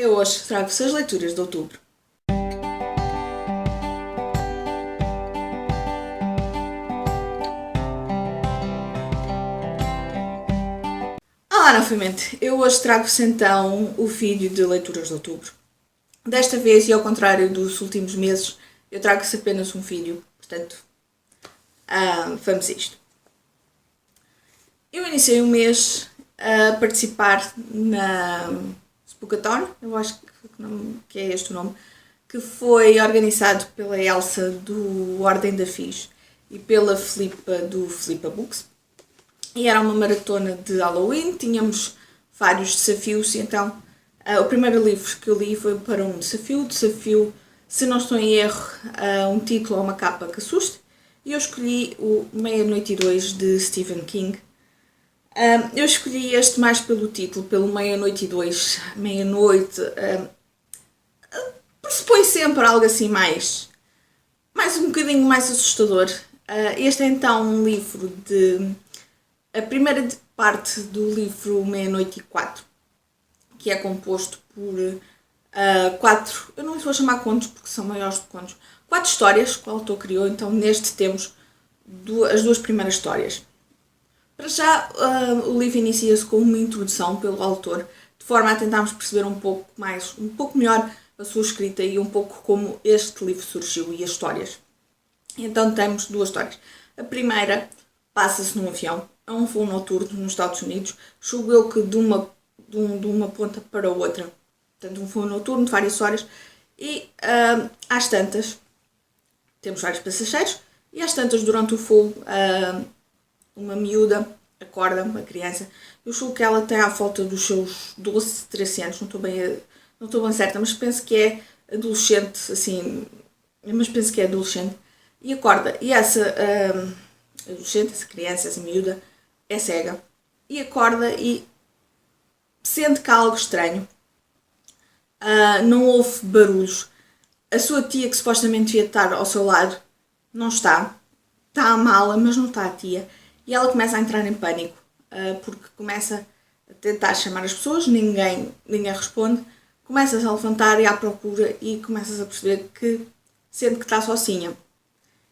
Eu hoje trago-vos as leituras de outubro. Olá novamente, eu hoje trago-vos então o vídeo de leituras de outubro. Desta vez, e ao contrário dos últimos meses, eu trago-vos apenas um vídeo, portanto, vamos a isto. Eu iniciei o mês a participar na Spookathon, eu acho que é este o nome, que foi organizado pela Elsa do Ordem da Fiz e pela Filipa do Filipa Books. E era uma maratona de Halloween, tínhamos vários desafios, e então o primeiro livro que eu li foi para um desafio, se não estou em erro, um título ou uma capa que assuste, e eu escolhi o Meia-Noite e Dois de Stephen King. Eu escolhi este mais pelo título, pelo Meia-Noite e Dois. Meia-noite pressupõe sempre algo assim mais um bocadinho mais assustador. Este é então um livro de... A primeira parte do livro Meia-Noite e Quatro, que é composto por quatro, eu não lhes vou chamar contos porque são maiores do que contos, 4 histórias que o autor criou. Então neste temos as 2 primeiras histórias. Para já, o livro inicia-se com uma introdução pelo autor, de forma a tentarmos perceber um pouco melhor a sua escrita e um pouco como este livro surgiu e as histórias. Então temos 2 histórias. A primeira passa-se num avião, é um voo noturno nos Estados Unidos, julgo eu que de uma ponta para outra. Portanto, um voo noturno de várias horas e às tantas temos vários passageiros e às tantas durante o voo uma miúda acorda, uma criança. Eu julgo que ela tem à volta dos seus 12, 13 anos, não estou bem certa, mas penso que é adolescente, assim, e acorda. E essa adolescente, essa criança, essa miúda, é cega e acorda e sente que há algo estranho. Não houve barulhos. A sua tia, que supostamente devia estar ao seu lado, não está. Está a mala, mas não está a tia. E ela começa a entrar em pânico, porque começa a tentar chamar as pessoas, ninguém responde. Começas a levantar e à procura e começas a perceber que sente que está sozinha.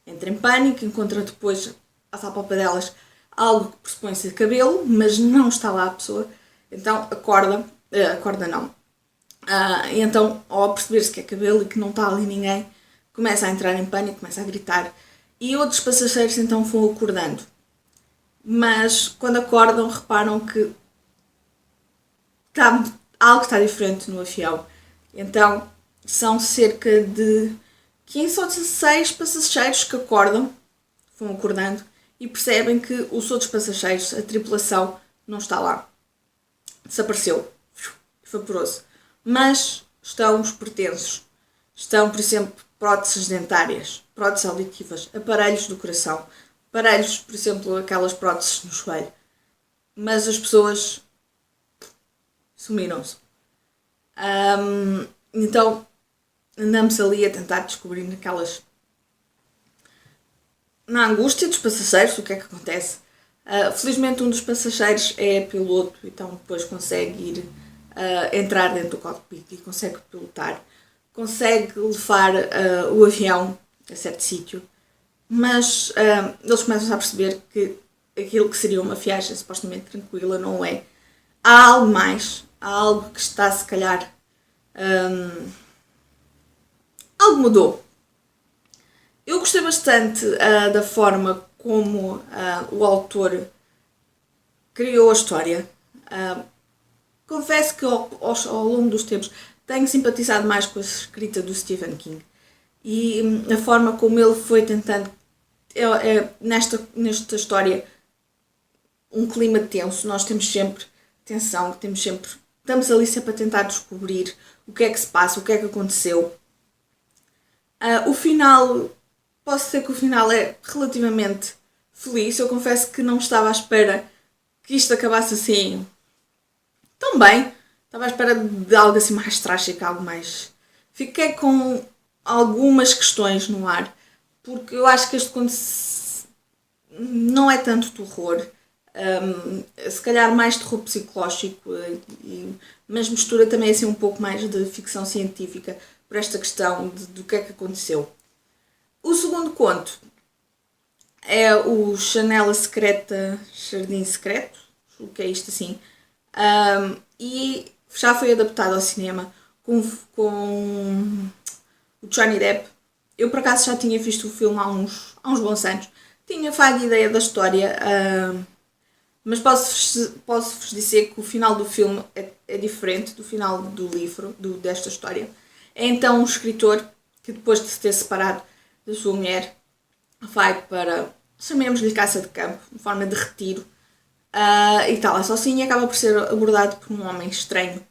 Entra em pânico, encontra depois à palpa delas algo que pressupõe ser cabelo, mas não está lá a pessoa. Então acorda não. E então, ao perceber-se que é cabelo e que não está ali ninguém, começa a entrar em pânico, começa a gritar. E outros passageiros então vão acordando. Mas quando acordam, reparam que algo está diferente no avião. Então são cerca de 15 ou 16 passageiros que vão acordando e percebem que os outros passageiros, a tripulação, não está lá. Desapareceu, evaporou-se. Mas estão os pertences. Estão, por exemplo, próteses dentárias, próteses auditivas, aparelhos do coração, aparelhos, por exemplo, aquelas próteses no joelho. Mas as pessoas sumiram-se. Então andamos ali a tentar descobrir na angústia dos passageiros o que é que acontece. Felizmente um dos passageiros é piloto, então depois consegue ir entrar dentro do cockpit e consegue pilotar, consegue levar o avião a certo sítio, mas eles começam a perceber que aquilo que seria uma viagem supostamente tranquila não é. Há algo mais, há algo que está, se calhar, algo mudou. Eu gostei bastante da forma como o autor criou a história. Confesso que ao longo dos tempos tenho simpatizado mais com a escrita do Stephen King e a forma como ele foi tentando nesta história um clima tenso. Nós temos sempre tensão, estamos ali sempre a tentar descobrir o que é que se passa, o que é que aconteceu. O final, posso dizer que o final é relativamente feliz. Eu confesso que não estava à espera que isto acabasse assim tão bem. Estava à espera de algo assim mais trágico, algo mais... Fiquei com algumas questões no ar, porque eu acho que este conto não é tanto terror. Se calhar mais terror psicológico, mas mistura também assim um pouco mais de ficção científica por esta questão do que é que aconteceu. O segundo conto é o Chanela Secreta, Jardim Secreto, o que é isto assim, e já foi adaptado ao cinema com o Johnny Depp. Eu por acaso já tinha visto o filme há uns bons anos, tinha vaga ideia da história, mas posso-vos dizer que o final do filme é diferente do final do livro, desta história. É então um escritor que depois de se ter separado da sua mulher vai para, chamemos-lhe caça de campo, de forma de retiro, e está lá sozinho e acaba por ser abordado por um homem estranho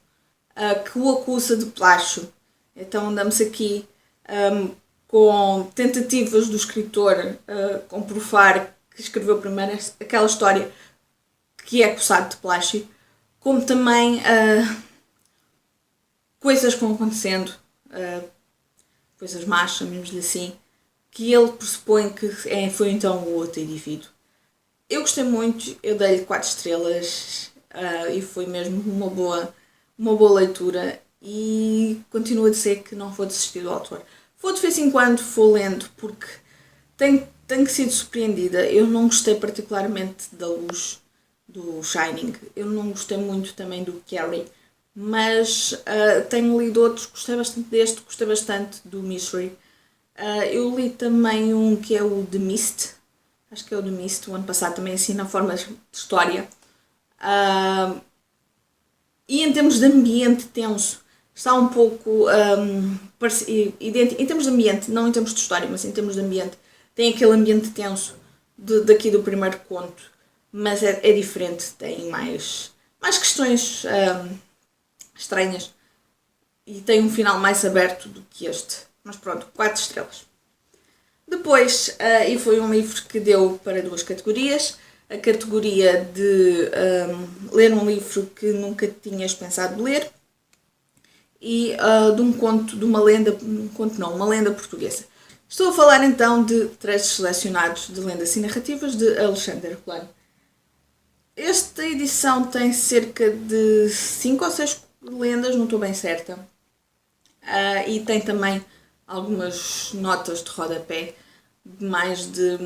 que o acusa de plágio. Então andamos aqui com tentativas do escritor comprovar que escreveu primeiro aquela história que é acusado de plágio, como também coisas que vão acontecendo, coisas más, chamemos-lhe assim, que ele pressupõe que foi então o outro indivíduo. Eu gostei muito, eu dei-lhe 4 estrelas e foi mesmo uma boa leitura e continuo a dizer que não vou desistir do autor. Vou de vez em quando vou lendo porque tenho sido surpreendida. Eu não gostei particularmente da Luz, do Shining. Eu não gostei muito também do Carrie, mas tenho lido outros, gostei bastante deste, gostei bastante do Mystery. Eu li também um que é o The Mist, acho que é o The Mist, o ano passado também assim na forma de história. E em termos de ambiente tenso, está um pouco idêntico, em termos de ambiente, não em termos de história, mas em termos de ambiente, tem aquele ambiente tenso daqui do primeiro conto, mas é diferente, tem mais questões estranhas e tem um final mais aberto do que este. Mas pronto, 4 estrelas. Depois, e foi um livro que deu para 2 categorias. A categoria de ler um livro que nunca tinhas pensado ler e de um conto, de uma lenda, uma lenda portuguesa. Estou a falar então de trechos selecionados de lendas e narrativas de Alexandre Herculano. Esta edição tem cerca de 5 ou 6 lendas, não estou bem certa. E tem também algumas notas de rodapé, mais de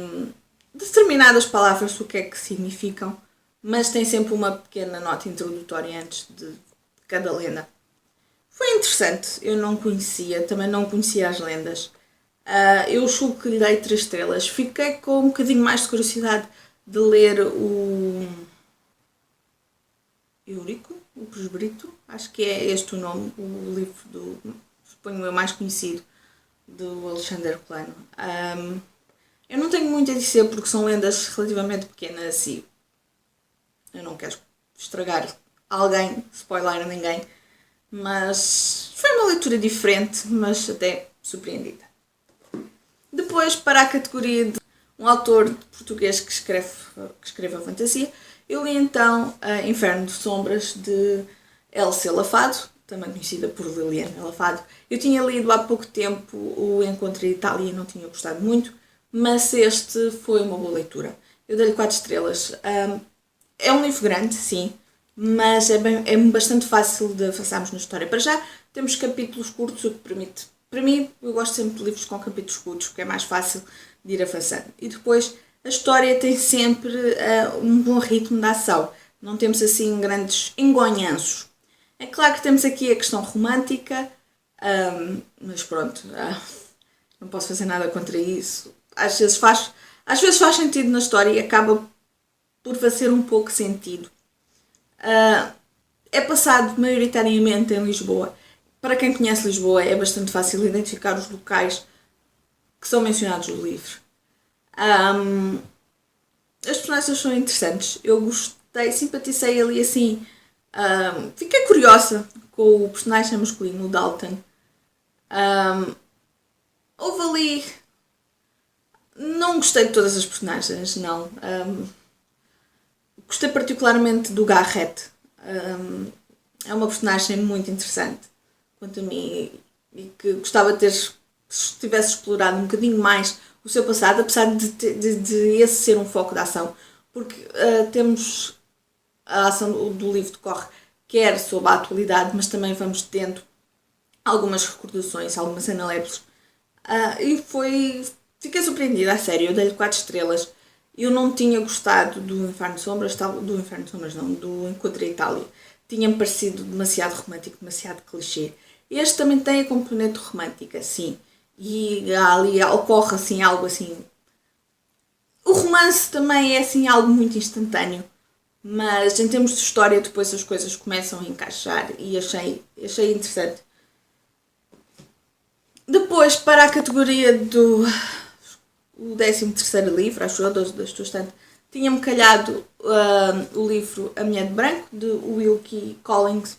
determinadas palavras, o que é que significam, mas tem sempre uma pequena nota introdutória antes de cada lenda. Foi interessante, eu não conhecia, também não conhecia as lendas. Eu julgo que lhe dei 3 estrelas. Fiquei com um bocadinho mais de curiosidade de ler o Eurico, o Presbrito, acho que é este o nome, o livro suponho eu, mais conhecido do Alexandre Herculano. Eu não tenho muito a dizer porque são lendas relativamente pequenas e eu não quero estragar alguém, spoiler a ninguém, mas foi uma leitura diferente, mas até surpreendida. Depois, para a categoria de um autor português que escreve a fantasia, eu li então Inferno de Sombras de Elsa Lafado, também conhecida por Liliana Lafado. Eu tinha lido há pouco tempo o Encontro em Itália e não tinha gostado muito, mas este foi uma boa leitura. Eu dei-lhe 4 estrelas. É um livro grande, sim, mas é bastante fácil de avançarmos na história. Para já, temos capítulos curtos, o que permite. Para mim, eu gosto sempre de livros com capítulos curtos, porque é mais fácil de ir avançando. E depois, a história tem sempre um bom ritmo de ação. Não temos assim grandes engonhanços. É claro que temos aqui a questão romântica, mas pronto, não posso fazer nada contra isso. Às vezes faz sentido na história e acaba por fazer um pouco sentido. É passado maioritariamente em Lisboa. Para quem conhece Lisboa é bastante fácil identificar os locais que são mencionados no livro. As personagens são interessantes. Eu gostei, simpatizei ali assim. Fiquei curiosa com o personagem masculino, o Dalton. Houve ali... Não gostei de todas as personagens, não. Gostei particularmente do Garrett. É uma personagem muito interessante, quanto a mim, e que gostava de se tivesse explorado um bocadinho mais o seu passado, apesar de esse ser um foco de ação. porque temos a ação do livro decorre quer sobre a atualidade, mas também vamos tendo algumas recordações, algumas analepses. Fiquei surpreendida, a sério, eu dei-lhe 4 estrelas. Eu não tinha gostado do Inferno de Sombras, do Inferno de Sombras não, do Encontro em Itália. Tinha-me parecido demasiado romântico, demasiado clichê. Este também tem a componente romântica, sim. E ali ocorre assim algo assim. O romance também é assim algo muito instantâneo. Mas em termos de história depois as coisas começam a encaixar e achei interessante. Depois, para a categoria do 13º livro, acho eu, da estante, tinha-me calhado o livro A Mulher de Branco, de Wilkie Collins.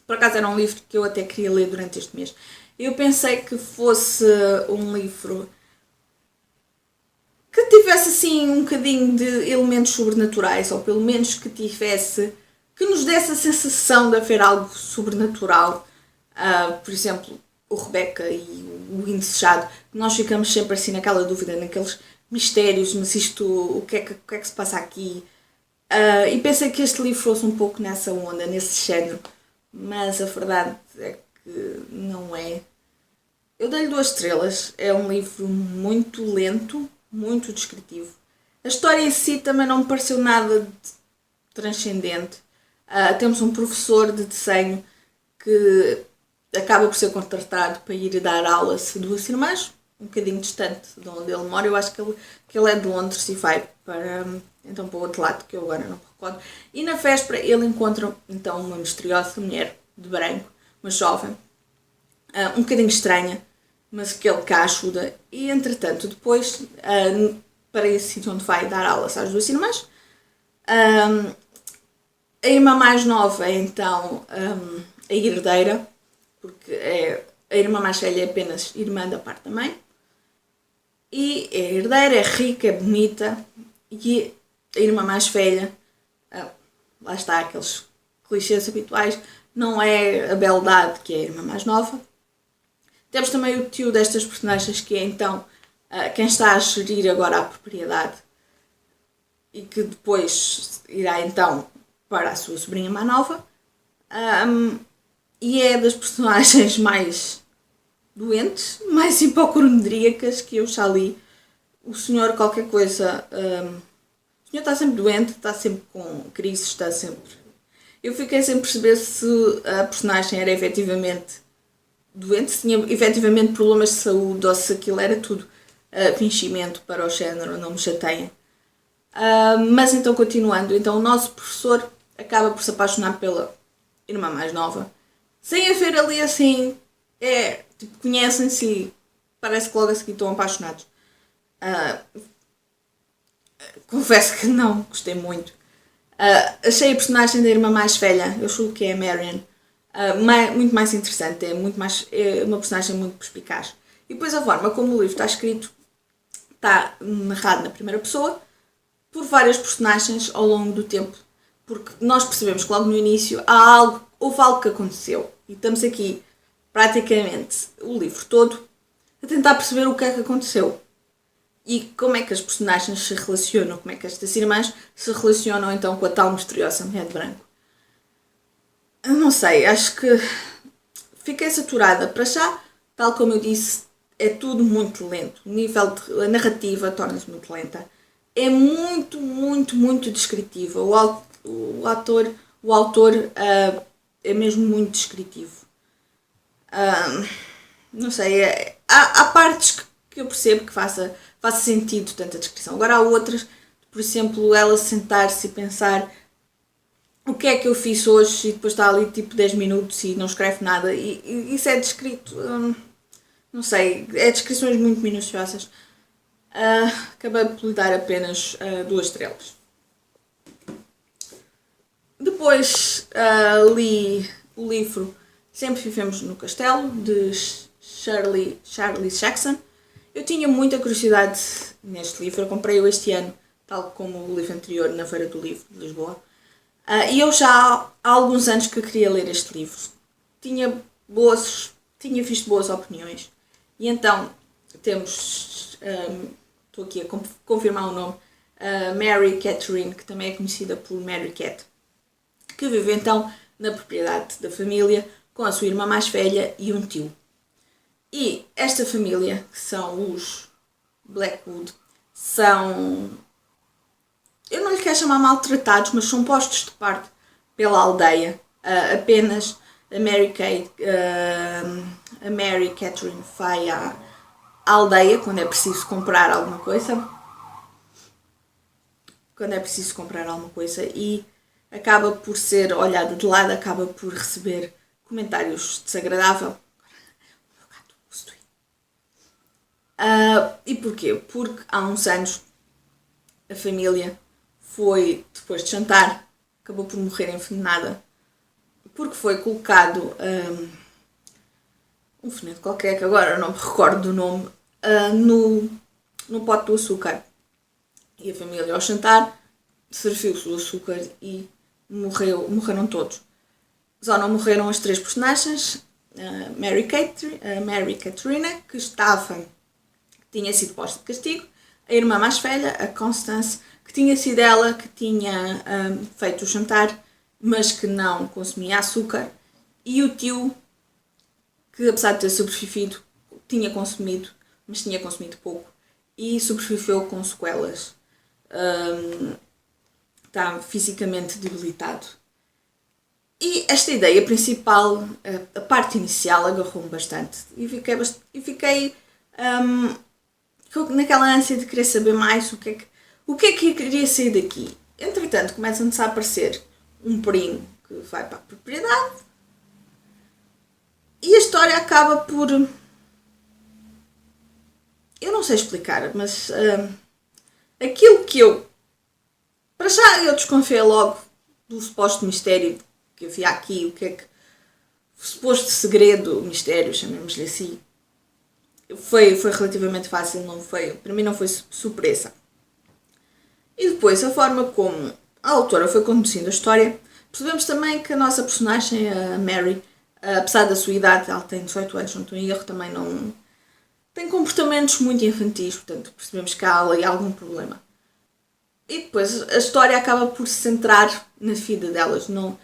Por acaso era um livro que eu até queria ler durante este mês. Eu pensei que fosse um livro que tivesse assim um bocadinho de elementos sobrenaturais, ou pelo menos que nos desse a sensação de haver algo sobrenatural. Por exemplo, o Rebecca e o Indesejado, nós ficamos sempre assim naquela dúvida, naqueles mistérios, mas o que é que se passa aqui? E pensei que este livro fosse um pouco nessa onda, nesse género, mas a verdade é que não é. Eu dei-lhe 2 estrelas, é um livro muito lento, muito descritivo. A história em si também não me pareceu nada de transcendente. Temos um professor de desenho que acaba por ser contratado para ir dar aulas a 2 irmãs, um bocadinho distante de onde ele mora. Eu acho que ele é de Londres e vai para o outro lado, que eu agora não me recordo. E na véspera ele encontra então uma misteriosa mulher de branco, uma jovem, um bocadinho estranha, mas que ele cá ajuda. E entretanto, depois, para esse sítio onde vai dar aulas às 2 irmãs, a irmã mais nova é então a herdeira, porque a irmã mais velha é apenas irmã da parte da mãe. E é herdeira, é rica, é bonita. E a irmã mais velha, lá está, aqueles clichês habituais, não é a beldade que é a irmã mais nova. Temos também o tio destas personagens, que é então quem está a gerir agora a propriedade e que depois irá então para a sua sobrinha mais nova. E é das personagens mais doentes, mais hipocondríacas que eu já li. O senhor qualquer coisa... o senhor está sempre doente, está sempre com crises, está sempre... Eu fiquei sem perceber se a personagem era efetivamente doente, se tinha efetivamente problemas de saúde ou se aquilo era tudo fingimento para o género, não me chateiem. Mas então, continuando, então o nosso professor acaba por se apaixonar pela irmã mais nova, sem haver ali assim, conhecem-se e parece que logo a seguir estão apaixonados. Confesso que não gostei muito. Achei a personagem da irmã mais velha, eu julgo que é a Marion, muito mais interessante, é uma personagem muito perspicaz. E depois a forma como o livro está escrito, está narrado na primeira pessoa, por várias personagens ao longo do tempo. Porque nós percebemos que logo no início houve algo que aconteceu. E estamos aqui, praticamente, o livro todo, a tentar perceber o que é que aconteceu. E como é que as personagens se relacionam, como é que estas irmãs se relacionam então com a tal misteriosa mulher de branco. Eu não sei, acho que fiquei saturada. Para já, tal como eu disse, é tudo muito lento. A narrativa torna-se muito lenta. É muito, muito, muito descritiva. O autor é mesmo muito descritivo. Não sei, há partes que eu percebo que faça sentido tanta descrição. Agora há outras, por exemplo, ela sentar-se e pensar o que é que eu fiz hoje e depois está ali tipo 10 minutos e não escreve nada. E isso é descrito, não sei, é descrições muito minuciosas. Acabei por lhe dar apenas 2 estrelas. Depois li o livro Sempre Vivemos no Castelo, de Shirley Jackson. Eu tinha muita curiosidade neste livro, eu comprei-o este ano, tal como o livro anterior, na Feira do Livro de Lisboa. E eu já há alguns anos que queria ler este livro. Tinha visto boas opiniões. E então temos, estou aqui a confirmar o nome, a Mary Catherine, que também é conhecida por Mary Cat, que vive então na propriedade da família com a sua irmã mais velha e um tio. E esta família, que são os Blackwood, são, eu não lhe quero chamar maltratados, mas são postos de parte pela aldeia. Apenas a Mary Catherine vai à aldeia quando é preciso comprar alguma coisa. E acaba por ser olhada de lado, acaba por receber comentários desagradáveis. E porquê? Porque há uns anos a família foi, depois de jantar, acabou por morrer envenenada, porque foi colocado um veneno qualquer, que agora não me recordo do nome, no pote do açúcar. E a família, ao jantar, serviu-se o açúcar e morreram todos. Só não morreram as três personagens, a Mary Catherine, que tinha sido posta de castigo, a irmã mais velha, a Constance, que tinha sido ela que tinha feito o jantar, mas que não consumia açúcar, e o tio, que apesar de ter sobrevivido, tinha consumido, mas tinha consumido pouco, e sobreviveu com sequelas. Está fisicamente debilitado. E esta ideia principal, a parte inicial, agarrou-me bastante. E fiquei naquela ânsia de querer saber mais o que é que eu queria sair daqui. Entretanto, começa-nos a aparecer um primo que vai para a propriedade e a história acaba por... Eu não sei explicar, mas aquilo que eu... Para já eu desconfiei logo do suposto mistério que havia aqui, o que é que... O suposto segredo, mistério, chamemos-lhe assim. Foi relativamente fácil, para mim não foi surpresa. E depois, a forma como a autora foi conduzindo a história, percebemos também que a nossa personagem, a Mary, apesar da sua idade, ela tem 18 anos, não estou em erro, também não... tem comportamentos muito infantis, portanto percebemos que há ali algum problema. E depois a história acaba por se centrar na vida delas. Não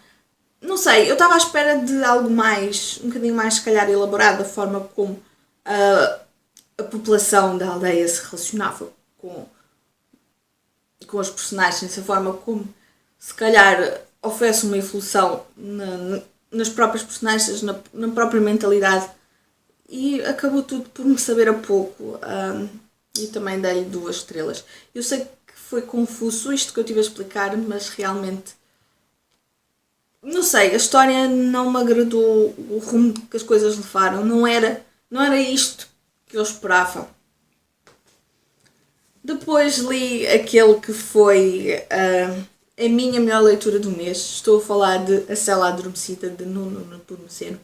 sei, eu estava à espera de algo mais, um bocadinho mais se calhar elaborado, da forma como a população da aldeia se relacionava com os personagens, a forma como se calhar oferece uma evolução nas próprias personagens, na própria mentalidade, e acabou tudo por me saber a pouco, e também dei-lhe 2 estrelas. Eu sei que foi confuso isto que eu tive a explicar, mas realmente não sei, a história não me agradou, o rumo que as coisas levaram, não era isto que eu esperava. Depois li aquele que foi a minha melhor leitura do mês. Estou a falar de A Cela Adormecida, de Nuno Nepomuceno.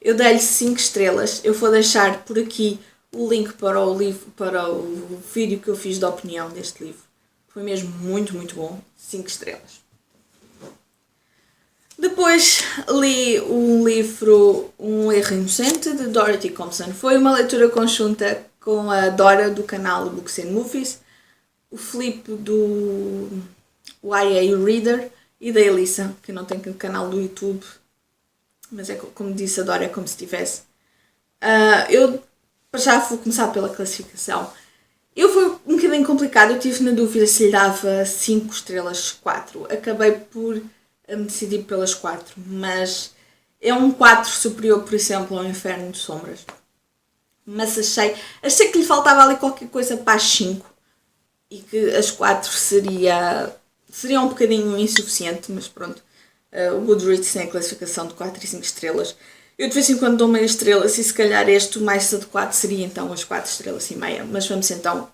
Eu dei-lhe 5 estrelas. Eu vou deixar por aqui o link para o livro, para o vídeo que eu fiz de opinião deste livro. Foi mesmo muito, muito bom. 5 estrelas. Depois li o livro Um Erro Inocente, de Dorothy Compson. Foi uma leitura conjunta com a Dora, do canal Books and Movies, o Filipe, do YA Reader, e da Elissa, que não tem canal do YouTube, mas é como disse a Dora, é como se tivesse. Eu já vou começar pela classificação. Foi um bocadinho complicado, eu estive na dúvida se lhe dava 5 estrelas, 4. Acabei por me decidir pelas 4, mas é um 4 superior, por exemplo, ao Inferno de Sombras. Mas achei que lhe faltava ali qualquer coisa para as 5 e que as 4 seria um bocadinho insuficiente, mas pronto. O Goodreads tem a classificação de 4 e 5 estrelas. Eu de vez em quando dou meia estrela, e se calhar este o mais adequado seria então as 4 estrelas e meia. Mas vamos então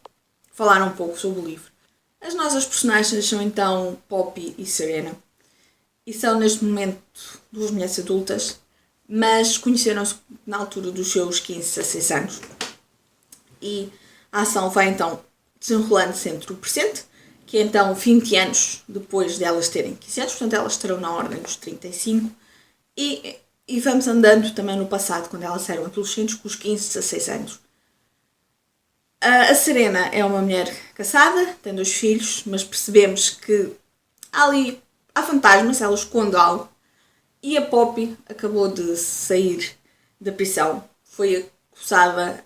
falar um pouco sobre o livro. As nossas personagens são então Poppy e Serena. E são neste momento 2 mulheres adultas, mas conheceram-se na altura dos seus 15 a 16 anos. E a ação vai então desenrolando-se entre o presente, que é então 20 anos depois de elas terem 15 anos, portanto elas estarão na ordem dos 35, e vamos andando também no passado, quando elas eram adolescentes, com os 15 a 16 anos. A Serena é uma mulher casada, tem 2 filhos, mas percebemos que há fantasmas, ela esconde algo. E a Poppy acabou de sair da prisão. Foi acusada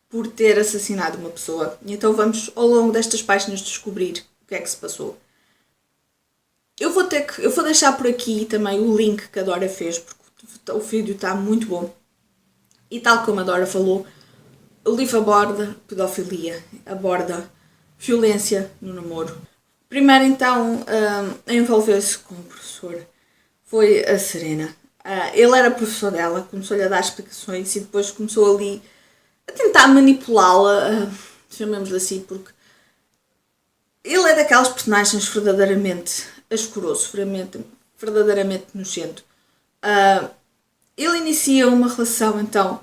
por ter assassinado uma pessoa. E então vamos, ao longo destas páginas, descobrir o que é que se passou. Eu vou deixar por aqui também o link que a Dora fez, porque o vídeo está muito bom. E tal como a Dora falou, o livro aborda pedofilia, aborda violência no namoro. Primeiro então a envolver-se com o professor foi a Serena. Ele era professor dela, começou-lhe a dar explicações e depois começou ali a tentar manipulá-la, chamemos-lhe assim, porque ele é daquelas personagens verdadeiramente asqueroso, verdadeiramente nojento. Ele inicia uma relação, então,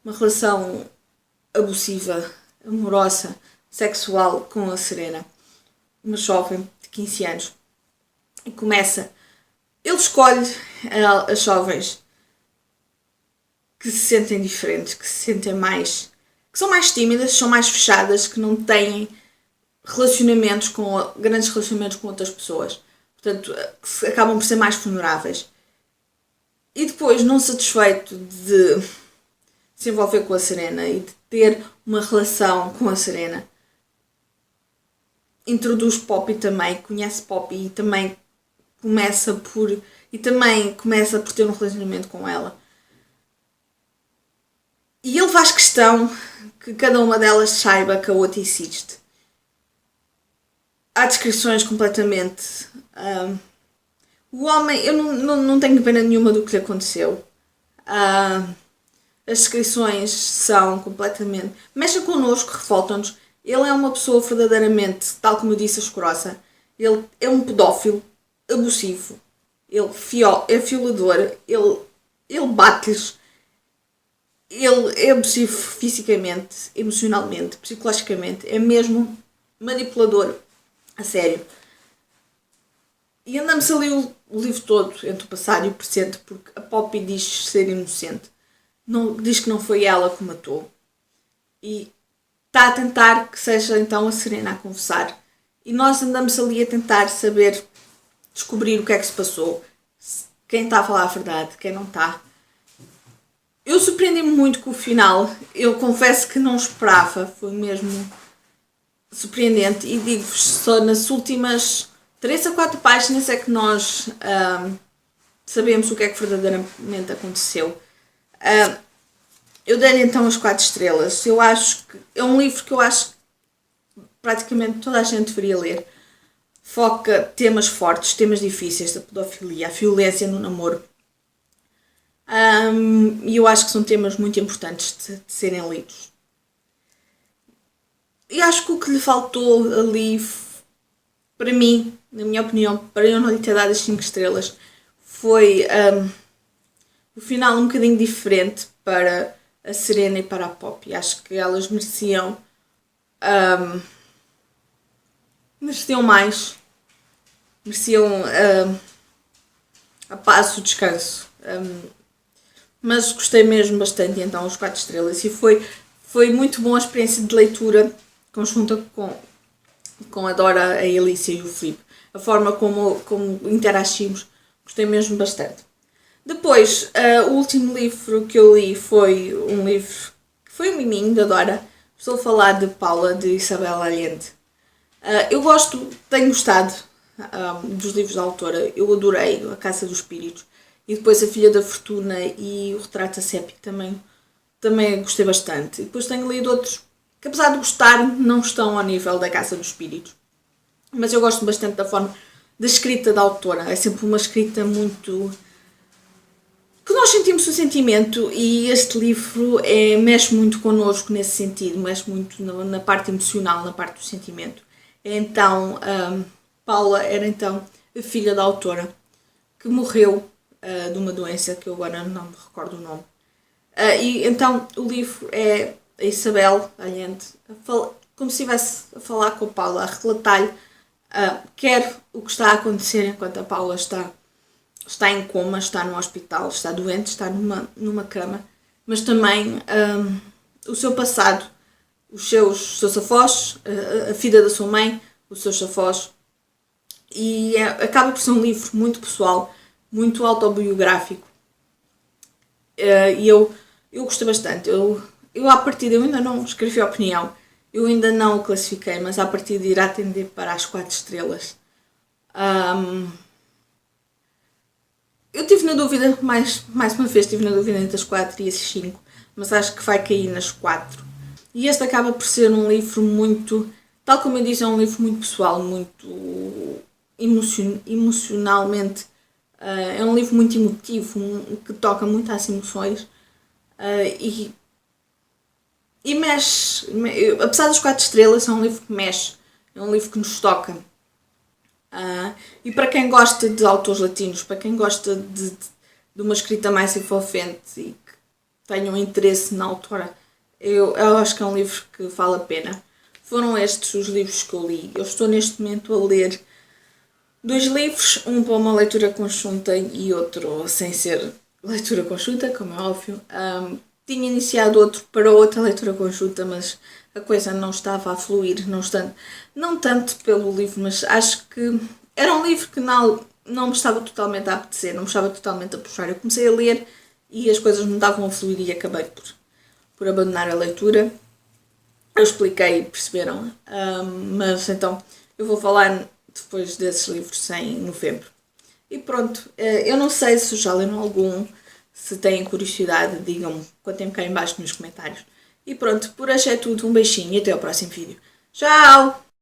uma relação abusiva, amorosa, sexual com a Serena, uma jovem de 15 anos. E ele escolhe as jovens que se sentem diferentes, que se sentem que são mais tímidas, são mais fechadas, que não têm grandes relacionamentos com outras pessoas. Portanto, que acabam por ser mais vulneráveis. E depois, não satisfeito de se envolver com a Serena e de ter uma relação com a Serena, introduz Poppy também, conhece Poppy e também começa por ter um relacionamento com ela. E ele faz questão que cada uma delas saiba que a outra existe. Há descrições completamente... o homem, eu não tenho pena nenhuma do que lhe aconteceu. As descrições são completamente... mexem connosco, revoltam-nos. Ele é uma pessoa verdadeiramente, tal como eu disse, asquerosa. Ele é um pedófilo abusivo. Ele é violador. Ele bate-lhes. Ele é abusivo fisicamente, emocionalmente, psicologicamente. É mesmo manipulador. A sério. E andamos ali o livro todo, entre o passado e o presente, porque a Poppy diz ser inocente. Diz que não foi ela que o matou. E está a tentar que seja então a Serena a confessar. E nós andamos ali a tentar descobrir o que é que se passou. Quem está a falar a verdade, quem não está. Eu surpreendi-me muito com o final. Eu confesso que não esperava. Foi mesmo surpreendente. E digo-vos, só nas últimas 3 a 4 páginas é que nós sabemos o que é que verdadeiramente aconteceu. Eu dei-lhe então as 4 estrelas. Eu acho que é um livro que eu acho que praticamente toda a gente deveria ler. Foca temas fortes, temas difíceis, da pedofilia, a violência no namoro. E eu acho que são temas muito importantes de serem lidos. E acho que o que lhe faltou ali, para mim, na minha opinião, para eu não lhe ter dado as 5 estrelas, foi o final um bocadinho diferente para a Serena e para a Poppy. Acho que elas mereciam mais. Mereciam a paz, o descanso. Mas gostei mesmo bastante, então, os 4 estrelas. E foi muito boa a experiência de leitura conjunta com a Dora, a Elícia e o Filipe. A forma como interagimos, gostei mesmo bastante. Depois, o último livro que eu li foi um livro que foi um miminho da Dora. Estou a falar de Paula, de Isabel Allende. Tenho gostado dos livros da autora. Eu adorei A Casa dos Espíritos. E depois A Filha da Fortuna e o Retrato Sépia também gostei bastante. E depois tenho lido outros que, apesar de gostar, não estão ao nível da Casa dos Espíritos. Mas eu gosto bastante da forma da escrita da autora. É sempre uma escrita muito... que nós sentimos o sentimento, e este livro mexe muito connosco nesse sentido, mexe muito na parte emocional, na parte do sentimento. Então, Paula era então a filha da autora, que morreu de uma doença que eu agora não me recordo o nome. E então o livro é a Isabel Allende, como se estivesse a falar com a Paula, a relatar-lhe quer o que está a acontecer enquanto a Paula está em coma, está no hospital, está doente, está numa cama, mas também o seu passado, os seus avós, a vida da sua mãe, os seus avós. E acaba por ser um livro muito pessoal, muito autobiográfico. E eu gostei bastante. Eu à partida, eu ainda não escrevi a opinião, eu ainda não o classifiquei, mas à partida irá tender para as 4 estrelas. Eu tive na dúvida, mais uma vez, tive na dúvida entre as 4 e as 5, mas acho que vai cair nas 4. E este acaba por ser um livro muito, tal como eu disse, é um livro muito pessoal, muito emocionalmente. É um livro muito emotivo, que toca muito às emoções. E mexe, apesar das 4 estrelas, é um livro que mexe, é um livro que nos toca. E para quem gosta de autores latinos, para quem gosta de uma escrita mais envolvente e que tenha um interesse na autora, eu acho que é um livro que vale a pena. Foram estes os livros que eu li. Eu estou neste momento a ler 2 livros, um para uma leitura conjunta e outro sem ser leitura conjunta, como é óbvio. Tinha iniciado outro para outra leitura conjunta, mas a coisa não estava a fluir, não tanto pelo livro, mas acho que era um livro que não me estava totalmente a apetecer, não me estava totalmente a puxar. Eu comecei a ler e as coisas não estavam a fluir e acabei por abandonar a leitura. Eu expliquei e perceberam, mas então eu vou falar depois desses livros em novembro. E pronto, eu não sei se já leram algum, se têm curiosidade, digam-me, contem-me cá em baixo nos comentários. E pronto, por hoje é tudo, um beijinho e até ao próximo vídeo. Tchau!